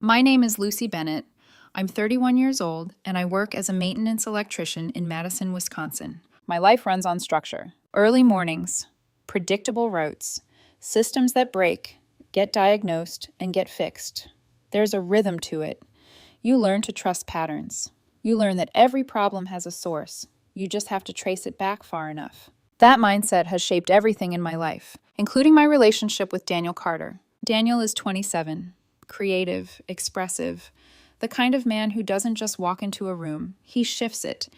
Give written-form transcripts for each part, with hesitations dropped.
My name is Lucy Bennett. I'm 31 years old, and I work as a maintenance electrician in Madison, Wisconsin. My life runs on structure: early mornings, predictable routes, systems that break, get diagnosed, and get fixed. There's a rhythm to it. You learn to trust patterns. You learn that every problem has a source. You just have to trace it back far enough. That mindset has shaped everything in my life, including my relationship with Daniel Carter. Daniel is 27, creative, expressive, the kind of man who doesn't just walk into a room, he shifts it.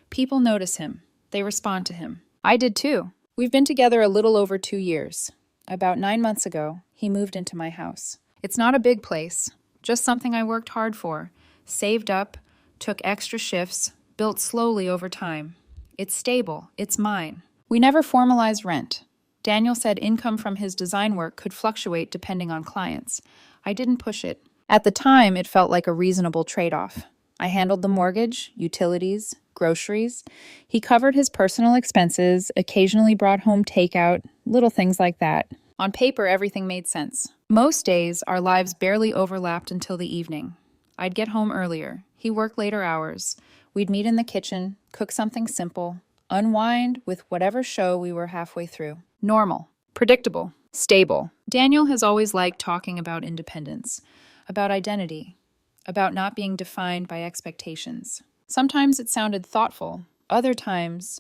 People notice him. They respond to him. I did too. We've been together a little over 2 years. About 9 months ago, he moved into my house. It's not a big place, just something I worked hard for, saved up, took extra shifts, built slowly over time. It's stable. It's mine. We never formalized rent. Daniel said income from his design work could fluctuate depending on clients. I didn't push it. At the time, it felt like a reasonable trade-off. I handled the mortgage, utilities, groceries. He covered his personal expenses, occasionally brought home takeout, little things like that. On paper, everything made sense. Most days, our lives barely overlapped until the evening. I'd get home earlier. He worked later hours. We'd meet in the kitchen, cook something simple, unwind with whatever show we were halfway through. Normal, predictable, stable. Daniel has always liked talking about independence, about identity, about not being defined by expectations. Sometimes it sounded thoughtful. Other times,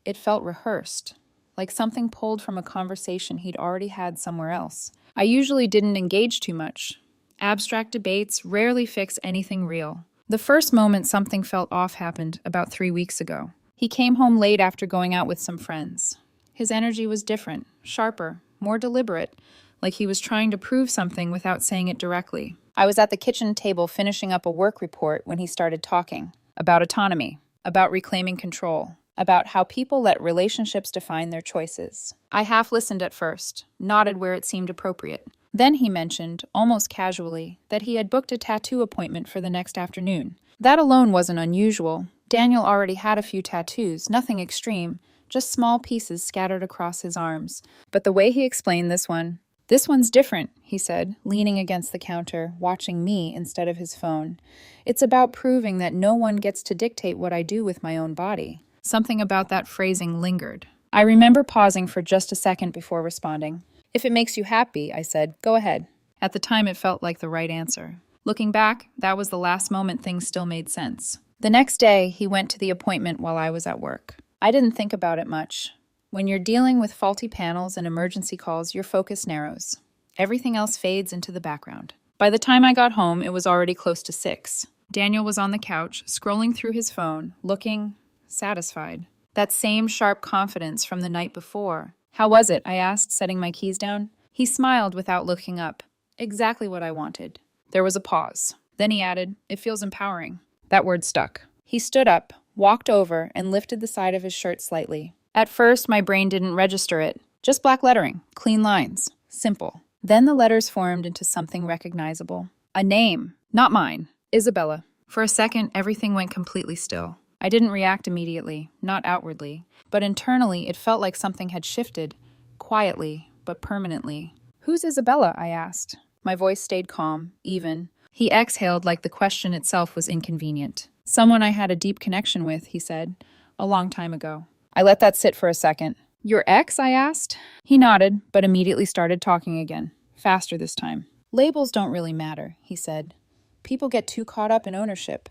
it felt rehearsed, like something pulled from a conversation he'd already had somewhere else. I usually didn't engage too much. Abstract debates rarely fix anything real. The first moment something felt off happened about 3 weeks ago. He came home late after going out with some friends. His energy was different, sharper, more deliberate, like he was trying to prove something without saying it directly. I was at the kitchen table finishing up a work report when he started talking about autonomy, about reclaiming control, about how people let relationships define their choices. I half listened at first, nodded where it seemed appropriate. Then he mentioned, almost casually, that he had booked a tattoo appointment for the next afternoon. That alone wasn't unusual. Daniel already had a few tattoos, nothing extreme, just small pieces scattered across his arms. But the way he explained this one's different, he said, leaning against the counter, watching me instead of his phone. It's about proving that no one gets to dictate what I do with my own body. Something about that phrasing lingered. I remember pausing for just a second before responding. If it makes you happy, I said, go ahead. At the time, it felt like the right answer. Looking back, that was the last moment things still made sense. The next day, he went to the appointment while I was at work. I didn't think about it much. When you're dealing with faulty panels and emergency calls, your focus narrows. Everything else fades into the background. By the time I got home, it was already close to 6. Daniel was on the couch, scrolling through his phone, looking satisfied. That same sharp confidence from the night before. How was it? I asked, setting my keys down. He smiled without looking up. Exactly what I wanted. There was a pause. Then he added, it feels empowering. That word stuck. He stood up, walked over, and lifted the side of his shirt slightly. At first, my brain didn't register it. Just black lettering, clean lines, simple. Then the letters formed into something recognizable. A name, not mine, Isabella. For a second, everything went completely still. I didn't react immediately, not outwardly, but internally it felt like something had shifted, quietly, but permanently. Who's Isabella? I asked. My voice stayed calm, even. He exhaled like the question itself was inconvenient. Someone I had a deep connection with, he said, a long time ago. I let that sit for a second. Your ex? I asked. He nodded, but immediately started talking again, faster this time. Labels don't really matter, he said. People get too caught up in ownership.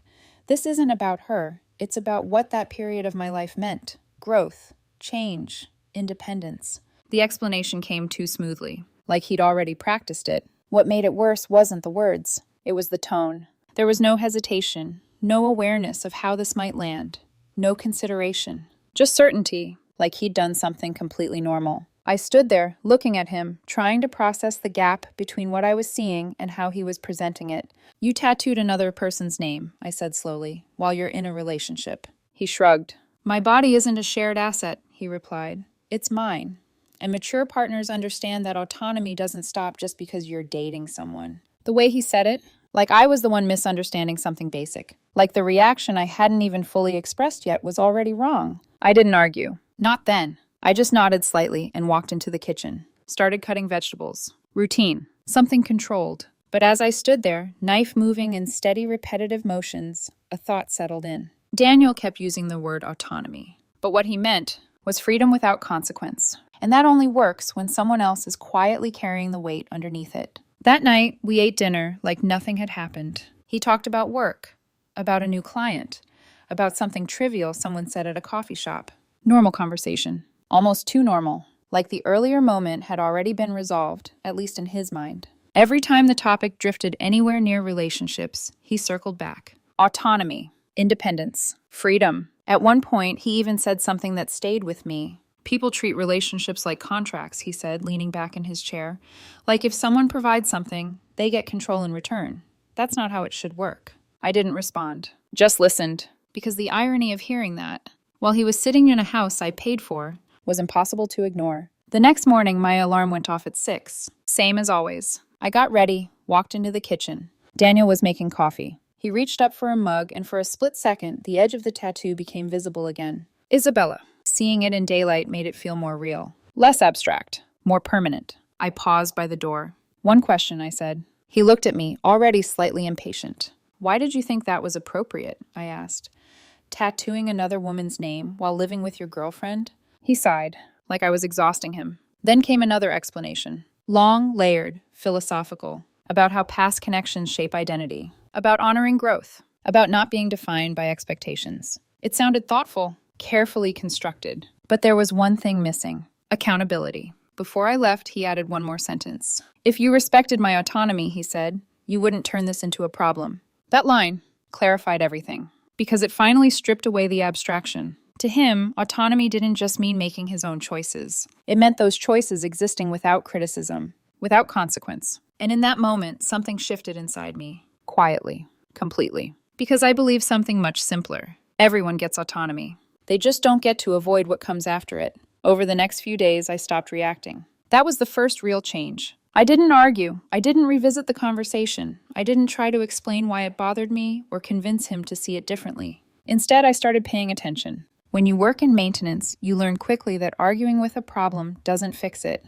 This isn't about her. It's about what that period of my life meant. Growth, change, independence. The explanation came too smoothly, like he'd already practiced it. What made it worse wasn't the words. It was the tone. There was no hesitation, no awareness of how this might land, no consideration. Just certainty, like he'd done something completely normal. I stood there, looking at him, trying to process the gap between what I was seeing and how he was presenting it. You tattooed another person's name, I said slowly, while you're in a relationship. He shrugged. My body isn't a shared asset, he replied. It's mine. And mature partners understand that autonomy doesn't stop just because you're dating someone. The way he said it, like I was the one misunderstanding something basic. Like the reaction I hadn't even fully expressed yet was already wrong. I didn't argue. Not then. I just nodded slightly and walked into the kitchen. Started cutting vegetables. Routine. Something controlled. But as I stood there, knife moving in steady, repetitive motions, a thought settled in. Daniel kept using the word autonomy, but what he meant was freedom without consequence. And that only works when someone else is quietly carrying the weight underneath it. That night, we ate dinner like nothing had happened. He talked about work, about a new client, about something trivial someone said at a coffee shop. Normal conversation. Almost too normal, like the earlier moment had already been resolved, at least in his mind. Every time the topic drifted anywhere near relationships, he circled back. Autonomy, independence, freedom. At one point, he even said something that stayed with me. People treat relationships like contracts, he said, leaning back in his chair. Like if someone provides something, they get control in return. That's not how it should work. I didn't respond, just listened, because the irony of hearing that, while he was sitting in a house I paid for, was impossible to ignore. The next morning, my alarm went off at 6. Same as always. I got ready, walked into the kitchen. Daniel was making coffee. He reached up for a mug, and for a split second, the edge of the tattoo became visible again. Isabella. Seeing it in daylight made it feel more real. Less abstract, more permanent. I paused by the door. One question, I said. He looked at me, already slightly impatient. Why did you think that was appropriate? I asked. Tattooing another woman's name while living with your girlfriend? He sighed, like I was exhausting him. Then came another explanation. Long, layered, philosophical, about how past connections shape identity, about honoring growth, about not being defined by expectations. It sounded thoughtful, carefully constructed, but there was one thing missing: accountability. Before I left, he added one more sentence. If you respected my autonomy, he said, you wouldn't turn this into a problem. That line clarified everything, because it finally stripped away the abstraction. To him, autonomy didn't just mean making his own choices. It meant those choices existing without criticism, without consequence. And in that moment, something shifted inside me. Quietly. Completely. Because I believe something much simpler. Everyone gets autonomy. They just don't get to avoid what comes after it. Over the next few days, I stopped reacting. That was the first real change. I didn't argue. I didn't revisit the conversation. I didn't try to explain why it bothered me or convince him to see it differently. Instead, I started paying attention. When you work in maintenance, you learn quickly that arguing with a problem doesn't fix it.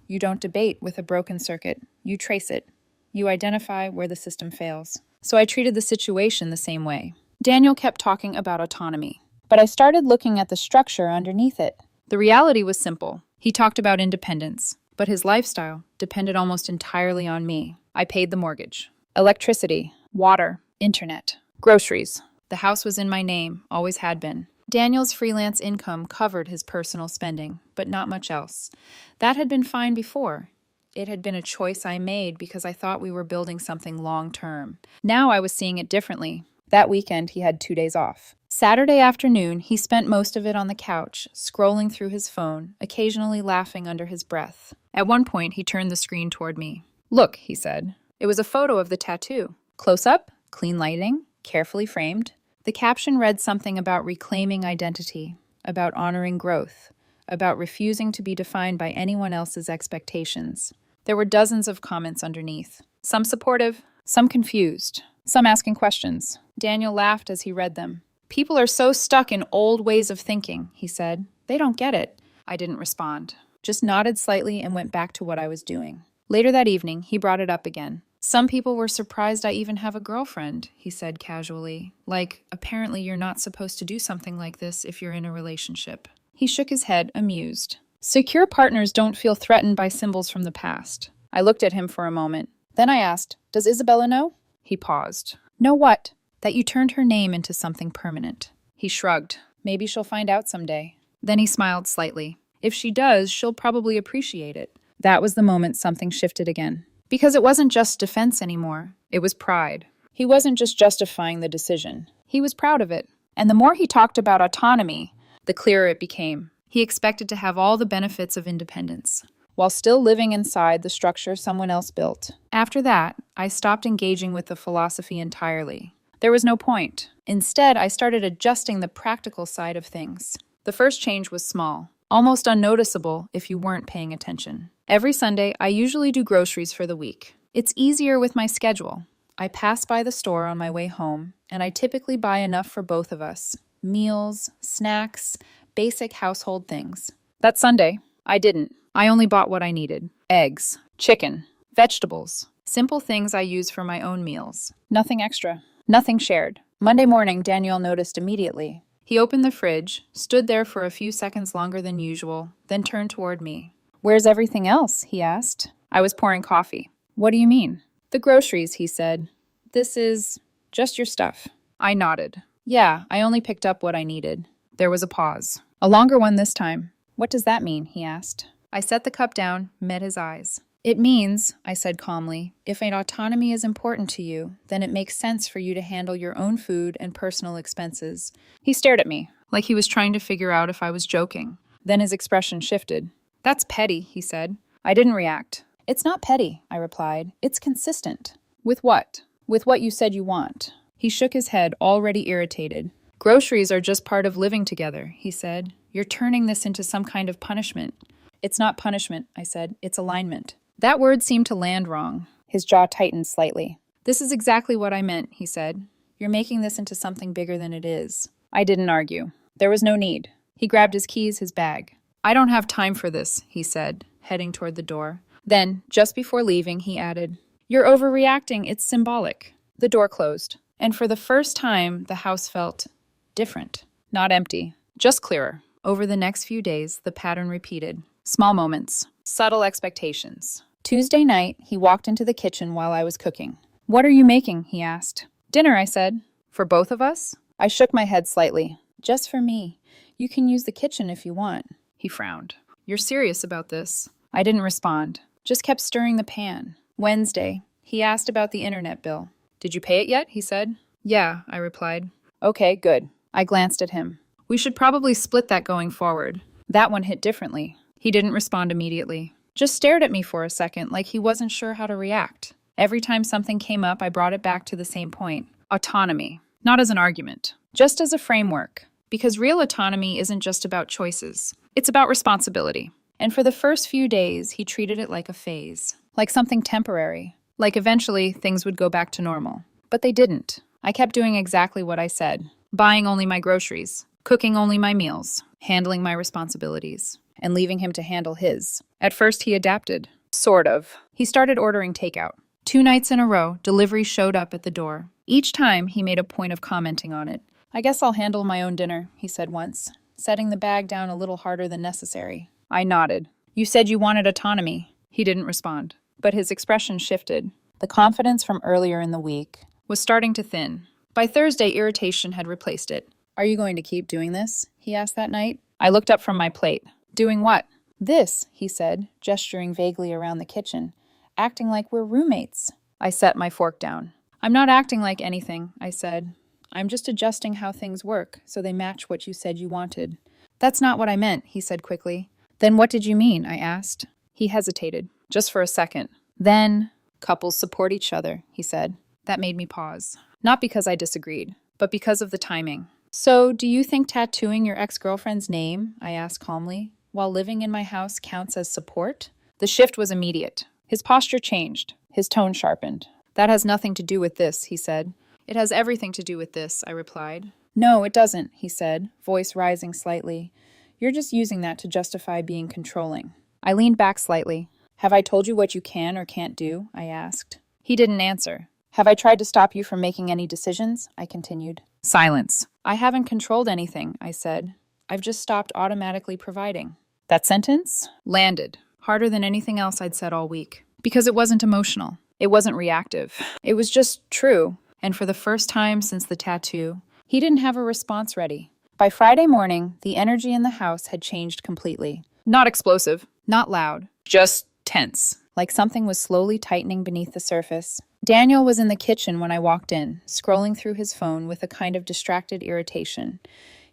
You don't debate with a broken circuit. You trace it. You identify where the system fails. So I treated the situation the same way. Daniel kept talking about autonomy, but I started looking at the structure underneath it. The reality was simple. He talked about independence, but his lifestyle depended almost entirely on me. I paid the mortgage, electricity, water, internet, groceries. The house was in my name, always had been. Daniel's freelance income covered his personal spending, but not much else. That had been fine before. It had been a choice I made because I thought we were building something long-term. Now I was seeing it differently. That weekend, he had 2 days off. Saturday afternoon, he spent most of it on the couch, scrolling through his phone, occasionally laughing under his breath. At one point, he turned the screen toward me. Look, he said. It was a photo of the tattoo. Close up, clean lighting, carefully framed. The caption read something about reclaiming identity, about honoring growth, about refusing to be defined by anyone else's expectations. There were dozens of comments underneath, some supportive, some confused, some asking questions. Daniel laughed as he read them. People are so stuck in old ways of thinking, he said. They don't get it. I didn't respond, just nodded slightly and went back to what I was doing. Later that evening, he brought it up again. Some people were surprised I even have a girlfriend, he said casually. Like, apparently you're not supposed to do something like this if you're in a relationship. He shook his head, amused. Secure partners don't feel threatened by symbols from the past. I looked at him for a moment. Then I asked, does Isabella know? He paused. Know what? That you turned her name into something permanent. He shrugged. Maybe she'll find out someday. Then he smiled slightly. If she does, she'll probably appreciate it. That was the moment something shifted again. Because it wasn't just defense anymore. It was pride. He wasn't just justifying the decision. He was proud of it. And the more he talked about autonomy, the clearer it became. He expected to have all the benefits of independence, while still living inside the structure someone else built. After that, I stopped engaging with the philosophy entirely. There was no point. Instead, I started adjusting the practical side of things. The first change was small, almost unnoticeable if you weren't paying attention. Every Sunday, I usually do groceries for the week. It's easier with my schedule. I pass by the store on my way home, and I typically buy enough for both of us. Meals, snacks, basic household things. That Sunday, I didn't. I only bought what I needed. Eggs, chicken, vegetables, Simple things I use for my own meals. Nothing extra. Nothing shared. Monday morning, Daniel noticed immediately. He opened the fridge, stood there for a few seconds longer than usual, then turned toward me. "Where's everything else?" he asked. I was pouring coffee. "What do you mean?" "The groceries," he said. "This is just your stuff." I nodded. "Yeah, I only picked up what I needed." There was a pause. A longer one this time. "What does that mean?" he asked. I set the cup down, met his eyes. "It means," I said calmly, "if an autonomy is important to you, then it makes sense for you to handle your own food and personal expenses." He stared at me, like he was trying to figure out if I was joking. Then his expression shifted. "That's petty," he said. I didn't react. "It's not petty," I replied. "It's consistent." "With what?" "With what you said you want." He shook his head, already irritated. "Groceries are just part of living together," he said. "You're turning this into some kind of punishment." "It's not punishment," I said. "It's alignment." That word seemed to land wrong. His jaw tightened slightly. "This is exactly what I meant," he said. "You're making this into something bigger than it is." I didn't argue. There was no need. He grabbed his keys, his bag. "I don't have time for this," he said, heading toward the door. Then, just before leaving, he added, "You're overreacting. It's symbolic." The door closed, and for the first time, the house felt different. Not empty, just clearer. Over the next few days, the pattern repeated. Small moments, subtle expectations. Tuesday night, he walked into the kitchen while I was cooking. "What are you making?" he asked. "Dinner," I said. "For both of us?" I shook my head slightly. "Just for me. You can use the kitchen if you want." He frowned. "You're serious about this?" I didn't respond, just kept stirring the pan. Wednesday, he asked about the internet bill. "Did you pay it yet?" he said. "Yeah," I replied. "Okay, good." I glanced at him. "We should probably split that going forward." That one hit differently. He didn't respond immediately. Just stared at me for a second, like he wasn't sure how to react. Every time something came up, I brought it back to the same point. Autonomy. Not as an argument, just as a framework. Because real autonomy isn't just about choices. It's about responsibility. And for the first few days, he treated it like a phase. Like something temporary. Like eventually, things would go back to normal. But they didn't. I kept doing exactly what I said. Buying only my groceries. Cooking only my meals. Handling my responsibilities. And leaving him to handle his. At first, he adapted. Sort of. He started ordering takeout. 2 nights in a row, delivery showed up at the door. Each time, he made a point of commenting on it. "I guess I'll handle my own dinner," he said once, setting the bag down a little harder than necessary. I nodded. "You said you wanted autonomy." He didn't respond, but his expression shifted. The confidence from earlier in the week was starting to thin. By Thursday, irritation had replaced it. "Are you going to keep doing this?" he asked that night. I looked up from my plate. "Doing what?" "This," he said, gesturing vaguely around the kitchen. "Acting like we're roommates." I set my fork down. "I'm not acting like anything," I said. "I'm just adjusting how things work so they match what you said you wanted." "That's not what I meant," he said quickly. "Then what did you mean?" I asked. He hesitated, just for a second. Then, "Couples support each other," he said. That made me pause. Not because I disagreed, but because of the timing. "So, do you think tattooing your ex-girlfriend's name," I asked calmly, "while living in my house counts as support?" The shift was immediate. His posture changed. His tone sharpened. "That has nothing to do with this," he said. "It has everything to do with this," I replied. "No, it doesn't," he said, voice rising slightly. "You're just using that to justify being controlling." I leaned back slightly. "Have I told you what you can or can't do?" I asked. He didn't answer. "Have I tried to stop you from making any decisions?" I continued. Silence. "I haven't controlled anything," I said. "I've just stopped automatically providing." That sentence landed, harder than anything else I'd said all week. Because it wasn't emotional. It wasn't reactive. It was just true. And for the first time since the tattoo, he didn't have a response ready. By Friday morning, the energy in the house had changed completely. Not explosive, not loud, just tense, like something was slowly tightening beneath the surface. Daniel was in the kitchen when I walked in, scrolling through his phone with a kind of distracted irritation.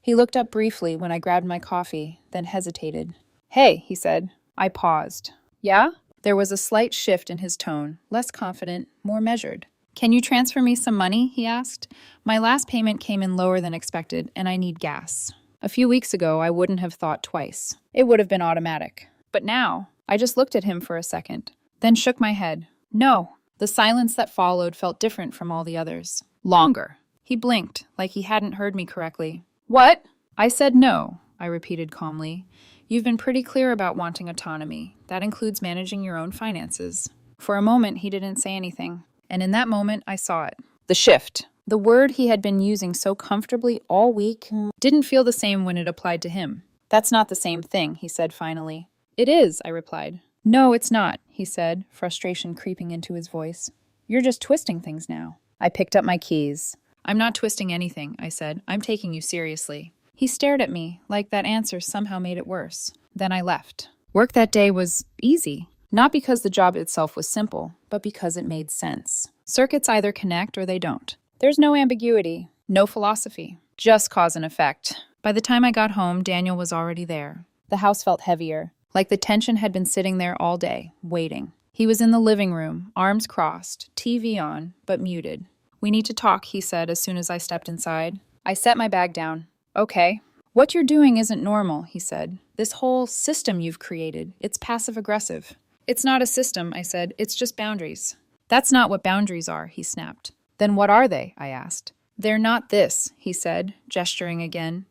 He looked up briefly when I grabbed my coffee, then hesitated. "Hey," he said. I paused. "Yeah?" There was a slight shift in his tone, less confident, more measured. "Can you transfer me some money?" he asked. "My last payment came in lower than expected, and I need gas." A few weeks ago, I wouldn't have thought twice. It would have been automatic. But now, I just looked at him for a second, then shook my head. "No." The silence that followed felt different from all the others. Longer. He blinked, like he hadn't heard me correctly. "What?" I said no, I repeated calmly. "You've been pretty clear about wanting autonomy. That includes managing your own finances." For a moment, he didn't say anything. And in that moment, I saw it. The shift. The word he had been using so comfortably all week didn't feel the same when it applied to him. That's not the same thing, he said finally. It is, I replied. No, it's not, he said, frustration creeping into his voice. You're just twisting things now. I picked up my keys. I'm not twisting anything, I said. I'm taking you seriously. He stared at me, like that answer somehow made it worse. Then I left. Work that day was easy. Not because the job itself was simple, but because it made sense. Circuits either connect or they don't. There's no ambiguity, no philosophy, just cause and effect. By the time I got home, Daniel was already there. The house felt heavier, like the tension had been sitting there all day, waiting. He was in the living room, arms crossed, TV on, but muted. We need to talk, he said as soon as I stepped inside. I set my bag down. Okay. What you're doing isn't normal, he said. This whole system you've created, it's passive-aggressive. It's not a system, I said. It's just boundaries. That's not what boundaries are, he snapped. Then what are they? I asked. They're not this, he said, gesturing again.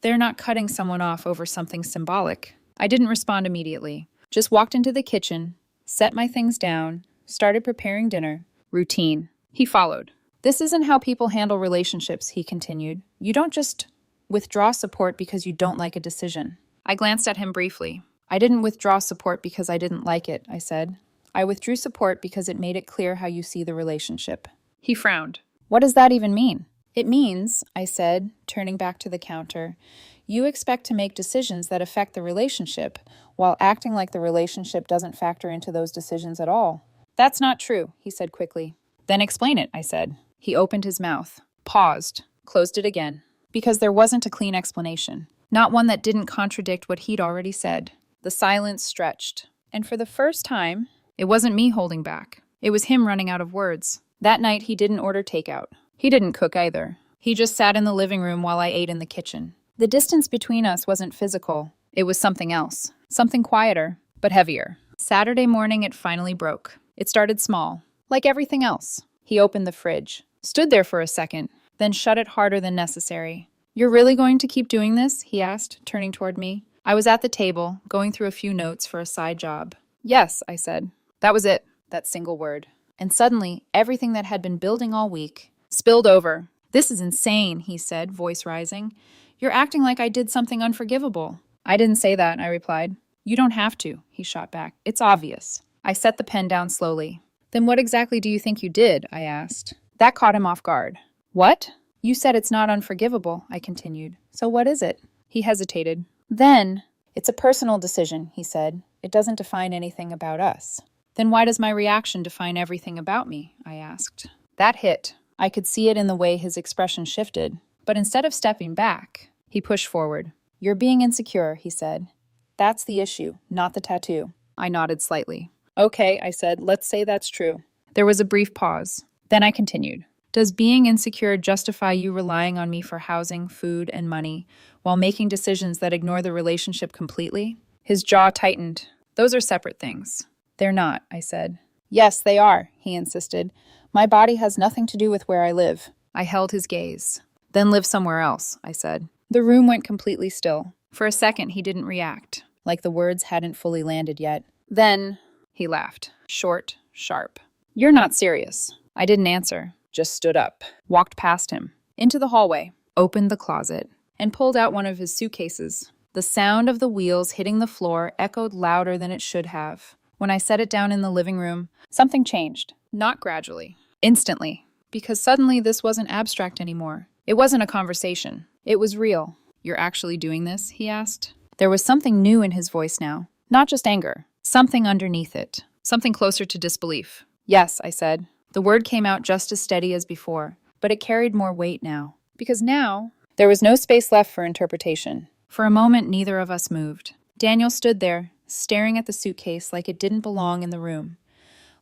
They're not cutting someone off over something symbolic. I didn't respond immediately. Just walked into the kitchen, set my things down, started preparing dinner. Routine. He followed. This isn't how people handle relationships, he continued. You don't just withdraw support because you don't like a decision. I glanced at him briefly. I didn't withdraw support because I didn't like it, I said. I withdrew support because it made it clear how you see the relationship. He frowned. What does that even mean? It means, I said, turning back to the counter, you expect to make decisions that affect the relationship while acting like the relationship doesn't factor into those decisions at all. That's not true, he said quickly. Then explain it, I said. He opened his mouth, paused, closed it again, because there wasn't a clean explanation, not one that didn't contradict what he'd already said. The silence stretched, and for the first time, it wasn't me holding back. It was him running out of words. That night, he didn't order takeout. He didn't cook either. He just sat in the living room while I ate in the kitchen. The distance between us wasn't physical. It was something else. Something quieter, but heavier. Saturday morning, it finally broke. It started small, like everything else. He opened the fridge, stood there for a second, then shut it harder than necessary. You're really going to keep doing this? He asked, turning toward me. I was at the table, going through a few notes for a side job. Yes, I said. That was it, that single word. And suddenly, everything that had been building all week spilled over. This is insane, he said, voice rising. You're acting like I did something unforgivable. I didn't say that, I replied. You don't have to, he shot back. It's obvious. I set the pen down slowly. Then what exactly do you think you did? I asked. That caught him off guard. What? You said it's not unforgivable, I continued. So what is it? He hesitated. Then, it's a personal decision, he said. It doesn't define anything about us. Then why does my reaction define everything about me? I asked. That hit. I could see it in the way his expression shifted. But instead of stepping back, he pushed forward. You're being insecure, he said. That's the issue, not the tattoo. I nodded slightly. Okay, I said, let's say that's true. There was a brief pause. Then I continued. Does being insecure justify you relying on me for housing, food, and money while making decisions that ignore the relationship completely? His jaw tightened. Those are separate things. They're not, I said. Yes, they are, he insisted. My body has nothing to do with where I live. I held his gaze. Then live somewhere else, I said. The room went completely still. For a second, he didn't react, like the words hadn't fully landed yet. Then, he laughed, short, sharp. You're not serious. I didn't answer, just stood up, walked past him, into the hallway, opened the closet, and pulled out one of his suitcases. The sound of the wheels hitting the floor echoed louder than it should have. When I set it down in the living room, something changed. Not gradually. Instantly. Because suddenly this wasn't abstract anymore. It wasn't a conversation. It was real. You're actually doing this? He asked. There was something new in his voice now. Not just anger. Something underneath it. Something closer to disbelief. Yes, I said. The word came out just as steady as before, but it carried more weight now. Because now, there was no space left for interpretation. For a moment, neither of us moved. Daniel stood there, staring at the suitcase like it didn't belong in the room.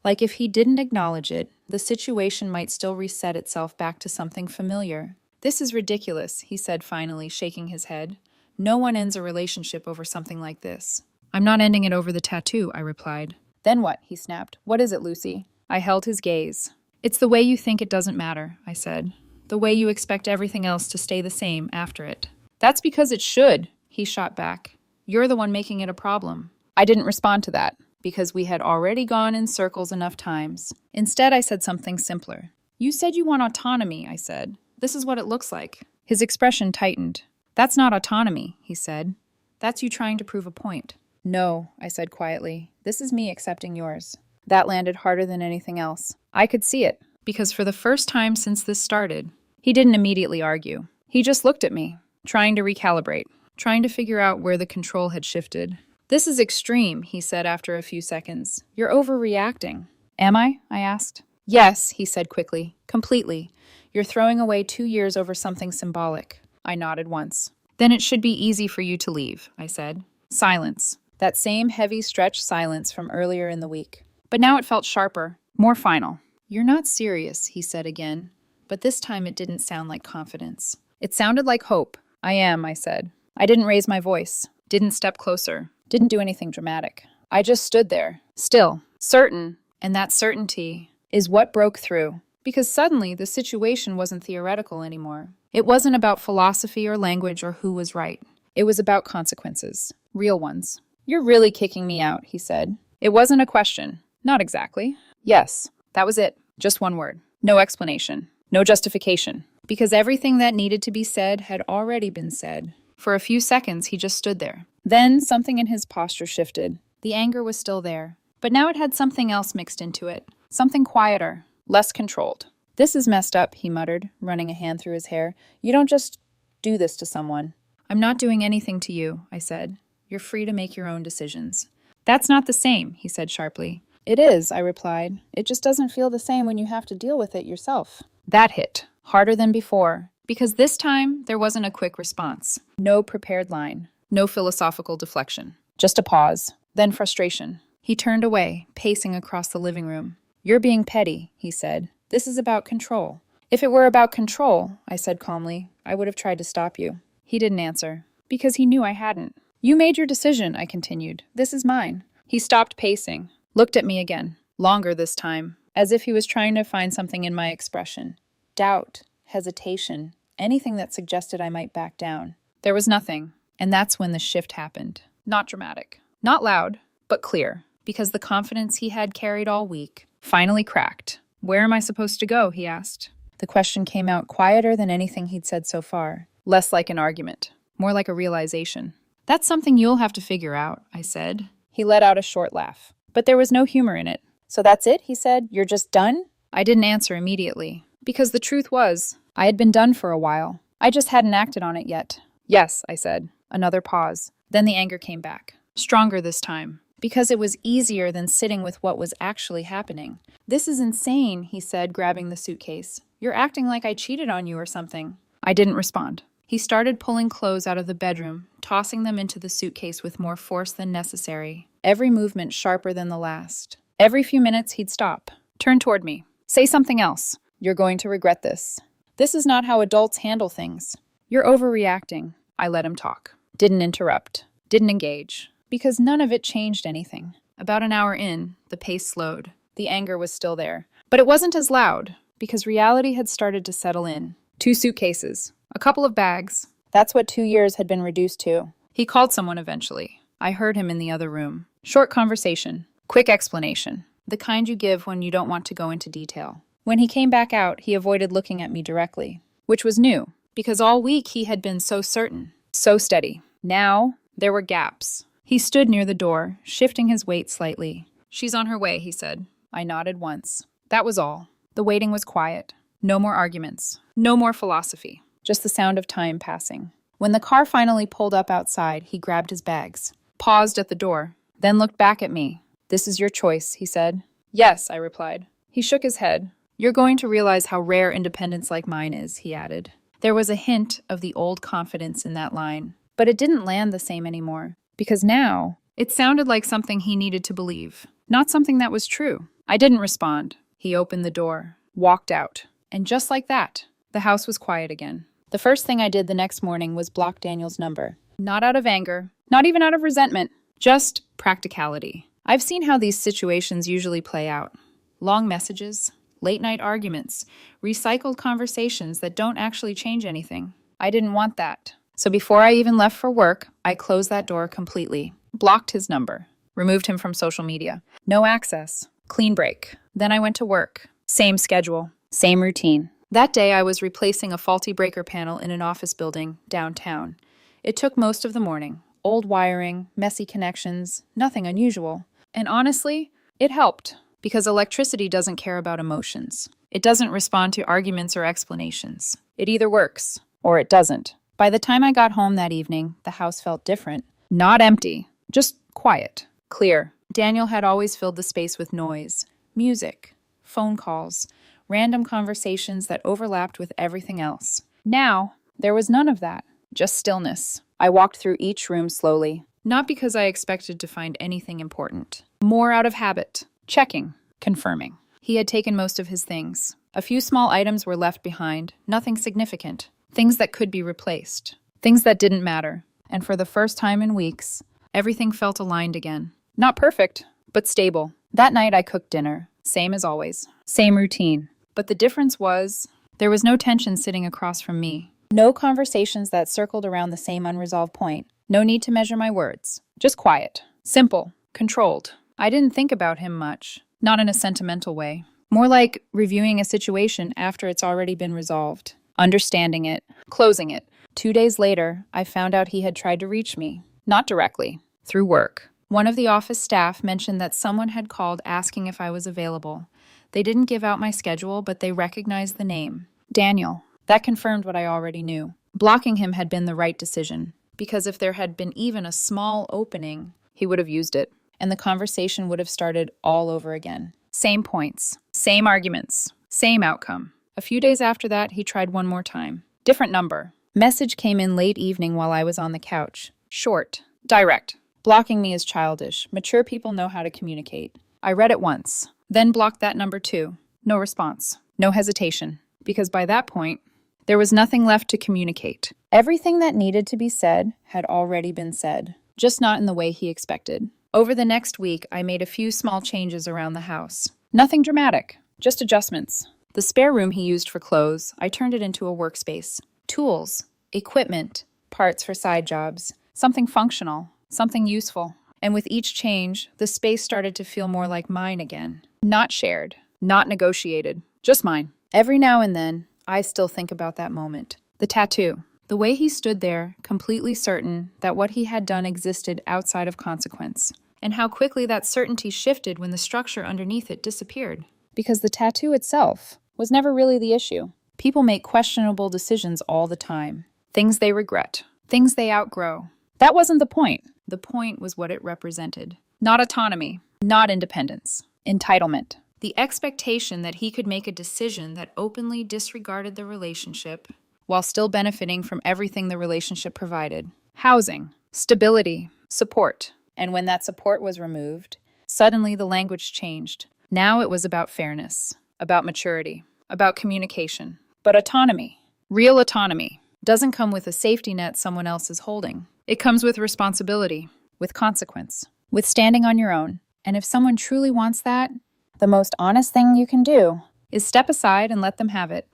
Like if he didn't acknowledge it, the situation might still reset itself back to something familiar. This is ridiculous, he said finally, shaking his head. No one ends a relationship over something like this. I'm not ending it over the tattoo, I replied. Then what? He snapped. What is it, Lucy? I held his gaze. It's the way you think it doesn't matter, I said. The way you expect everything else to stay the same after it. That's because it should, he shot back. You're the one making it a problem. I didn't respond to that. because we had already gone in circles enough times. Instead, I said something simpler. You said you want autonomy, I said. This is what it looks like. His expression tightened. That's not autonomy, he said. That's you trying to prove a point. No, I said quietly. This is me accepting yours. That landed harder than anything else. I could see it, because for the first time since this started, he didn't immediately argue. He just looked at me, trying to recalibrate, trying to figure out where the control had shifted. This is extreme, he said after a few seconds. You're overreacting. Am I? I asked. Yes, he said quickly. Completely. You're throwing away 2 years over something symbolic. I nodded once. Then it should be easy for you to leave, I said. Silence. That same heavy stretched silence from earlier in the week. But now it felt sharper, more final. You're not serious, he said again. But this time it didn't sound like confidence. It sounded like hope. I am, I said. I didn't raise my voice, didn't step closer, didn't do anything dramatic. I just stood there, still, certain, and that certainty is what broke through. Because suddenly the situation wasn't theoretical anymore. It wasn't about philosophy or language or who was right. It was about consequences, real ones. You're really kicking me out, he said. It wasn't a question. Not exactly. Yes, that was it. Just one word. No explanation. No justification. Because everything that needed to be said had already been said. For a few seconds, he just stood there. Then something in his posture shifted. The anger was still there, but now it had something else mixed into it. Something quieter, less controlled. This is messed up, he muttered, running a hand through his hair. You don't just do this to someone. I'm not doing anything to you, I said. You're free to make your own decisions. That's not the same, he said sharply. It is, I replied. It just doesn't feel the same when you have to deal with it yourself. That hit, harder than before, because this time there wasn't a quick response. No prepared line, no philosophical deflection. Just a pause, then frustration. He turned away, pacing across the living room. You're being petty, he said. This is about control. If it were about control, I said calmly, I would have tried to stop you. He didn't answer, because he knew I hadn't. You made your decision, I continued. This is mine. He stopped pacing, looked at me again, longer this time, as if he was trying to find something in my expression. Doubt, hesitation, anything that suggested I might back down. There was nothing, and that's when the shift happened. Not dramatic, not loud, but clear, because the confidence he had carried all week finally cracked. Where am I supposed to go, he asked. The question came out quieter than anything he'd said so far, less like an argument, more like a realization. That's something you'll have to figure out, I said. He let out a short laugh, but there was no humor in it. So that's it, he said? You're just done? I didn't answer immediately, because the truth was, I had been done for a while. I just hadn't acted on it yet. Yes, I said. Another pause. Then the anger came back, stronger this time, because it was easier than sitting with what was actually happening. This is insane, he said, grabbing the suitcase. You're acting like I cheated on you or something. I didn't respond. He started pulling clothes out of the bedroom, tossing them into the suitcase with more force than necessary, every movement sharper than the last. Every few minutes, he'd stop, turn toward me, say something else. You're going to regret this. This is not how adults handle things. You're overreacting. I let him talk. Didn't interrupt. Didn't engage. Because none of it changed anything. About an hour in, the pace slowed. The anger was still there. But it wasn't as loud, because reality had started to settle in. 2 suitcases. A couple of bags. That's what 2 years had been reduced to. He called someone eventually. I heard him in the other room. Short conversation. Quick explanation. The kind you give when you don't want to go into detail. When he came back out, he avoided looking at me directly. Which was new, because all week he had been so certain, so steady. Now, there were gaps. He stood near the door, shifting his weight slightly. She's on her way, he said. I nodded once. That was all. The waiting was quiet. No more arguments. No more philosophy. Just the sound of time passing. When the car finally pulled up outside, he grabbed his bags, paused at the door, then looked back at me. This is your choice, he said. Yes, I replied. He shook his head. You're going to realize how rare independence like mine is, he added. There was a hint of the old confidence in that line, but it didn't land the same anymore, because now it sounded like something he needed to believe, not something that was true. I didn't respond. He opened the door, walked out, and just like that, the house was quiet again. The first thing I did the next morning was block Daniel's number. Not out of anger, not even out of resentment, just practicality. I've seen how these situations usually play out. Long messages, late-night arguments, recycled conversations that don't actually change anything. I didn't want that. So before I even left for work, I closed that door completely, blocked his number. Removed him from social media. No access. Clean break. Then I went to work. Same schedule. Same routine. That day, I was replacing a faulty breaker panel in an office building downtown. It took most of the morning. Old wiring, messy connections, nothing unusual. And honestly, it helped, because electricity doesn't care about emotions. It doesn't respond to arguments or explanations. It either works, or it doesn't. By the time I got home that evening, the house felt different. Not empty, just quiet, clear. Daniel had always filled the space with noise, music, phone calls, random conversations that overlapped with everything else. Now, there was none of that, just stillness. I walked through each room slowly, not because I expected to find anything important. More out of habit, checking, confirming. He had taken most of his things. A few small items were left behind, nothing significant. Things that could be replaced. Things that didn't matter. And for the first time in weeks, everything felt aligned again. Not perfect, but stable. That night I cooked dinner. Same as always. Same routine. But the difference was, there was no tension sitting across from me. No conversations that circled around the same unresolved point. No need to measure my words. Just quiet. Simple. Controlled. I didn't think about him much. Not in a sentimental way. More like reviewing a situation after it's already been resolved. Understanding it. Closing it. 2 days later, I found out he had tried to reach me. Not directly. Through work. One of the office staff mentioned that someone had called asking if I was available. They didn't give out my schedule, but they recognized the name. Daniel. That confirmed what I already knew. Blocking him had been the right decision, because if there had been even a small opening, he would have used it, and the conversation would have started all over again. Same points, same arguments, same outcome. A few days after that, he tried one more time. Different number. Message came in late evening while I was on the couch. Short. Direct. Blocking me is childish. Mature people know how to communicate. I read it once, then blocked that number too. No response. No hesitation. Because by that point, there was nothing left to communicate. Everything that needed to be said had already been said, just not in the way he expected. Over the next week, I made a few small changes around the house. Nothing dramatic, just adjustments. The spare room he used for clothes, I turned it into a workspace. Tools, equipment, parts for side jobs, something functional, something useful. And with each change, the space started to feel more like mine again. Not shared, not negotiated, just mine. Every now and then, I still think about that moment. The tattoo. The way he stood there, completely certain that what he had done existed outside of consequence. And how quickly that certainty shifted when the structure underneath it disappeared. Because the tattoo itself was never really the issue. People make questionable decisions all the time. Things they regret. Things they outgrow. That wasn't the point. The point was what it represented. Not autonomy. Not independence. Entitlement. The expectation that he could make a decision that openly disregarded the relationship while still benefiting from everything the relationship provided. Housing, stability, support. And when that support was removed, suddenly the language changed. Now it was about fairness, about maturity, about communication. But autonomy, real autonomy, doesn't come with a safety net someone else is holding. It comes with responsibility, with consequence, with standing on your own. And if someone truly wants that, the most honest thing you can do is step aside and let them have it.